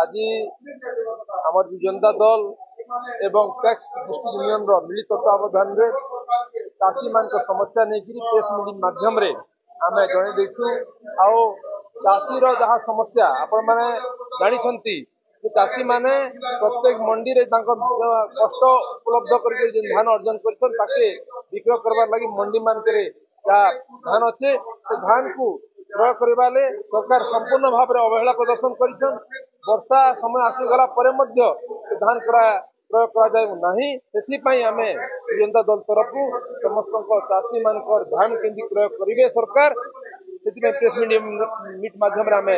आज आम जनता दल एवं टैक्स डिस्ट्रिक्ट यूनियन मिलित तत्वावधान चाषी मान समस्या नहीं प्रेस मीडिया माध्यम आम जनईदेचु चाषी जहाँ समस्या आपण मैंने जानी चाषी माने प्रत्येक मंडी रे कष्ट उपलब्ध कर धान अर्जन कर विक्रय करवार लगी मंडी मानक धान अच्छे से धान को क्रय करवा सरकार संपूर्ण भाव में अवहेला प्रदर्शन कर वर्षा समय आसीगला धान क्रय आम जनता दल तरफ समस्त चाषी मान धान के क्रय करेंगे सरकार से प्रेस मीट माध्यम आम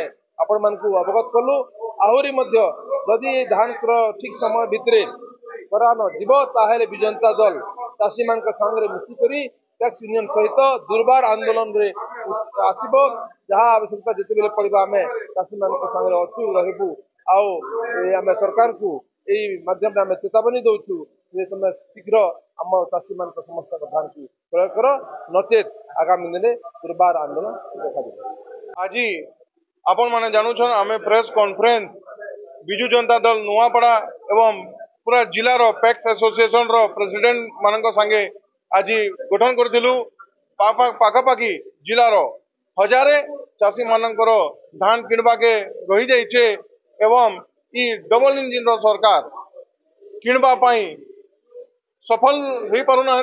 आपण मान अवगत कलु आहरी जदि धान क्रय ठीक समय भितर करान जीव जनता दल चाषी मान संगे मिसिक टैक्स यूनियन सहित दुर्बार आंदोलन रे आसब जहाँ आवश्यकता जिते पड़ा आम चाषी मान संगे अच्छु रहबू आम सरकार को यही माध्यम आम चेतावनी दौचु तुम शीघ्र आम चाषी मान समस्त धान को क्रय कर नचेत आगामी दिन दुर्बार आंदोलन देखा आज आपण मैंने जानून आम प्रेस कॉन्फ्रेंस विजु जनता दल नुआपड़ा एवं पूरा जिलार पैक्स एसोसिएशन रो प्रेसिडेंट मान संगे आज गठन करूँ पाखापाखि जिलार हजारे चाषी मानकर धान किणवा के रही जाइए एवं ई डबल इंजिन रो सरकार किणवा सफल हो पारुना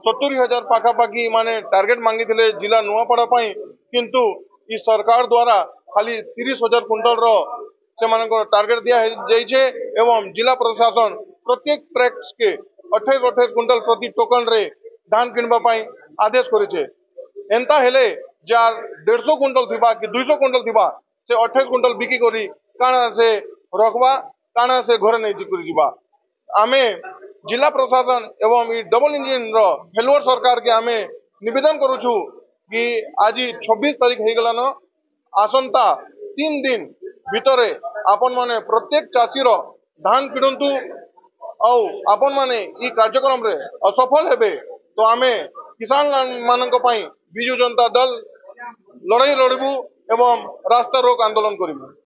70,000 पाखापाखि माने टार्गेट मांगी जिला नुआपड़ा किंतु ई सरकार द्वारा खाली 30,000 क्विंटल रो से टार्गेट दिया जाइए एवं जिला प्रशासन प्रत्येक ट्रैक्स के 28 क्विंटल प्रति टोकन रे धान किणवा आदेश करे एंता हेले जार 150 क्विंटल थिबा कि 200 क्विंटल थिबा से 28 क्विंटल बिकी करी काना से रखबा काना से घर नहीं जिकुरी जिबा आमे जिला प्रशासन एवं ई डबल इंजिन रो फेलुअर सरकार के आमे निवेदन करूछु कि आज 26 तारीख हो गलान आसंता 3 दिन भितरे आपण माने प्रत्येक चाषी रो धान किणंतु आपण माने ई कार्यक्रम रे असफल हेबे तो आमे किसान मानक पई विजु जनता दल लड़ाई लड़बू एवं रास्ता रोक आंदोलन करिबू।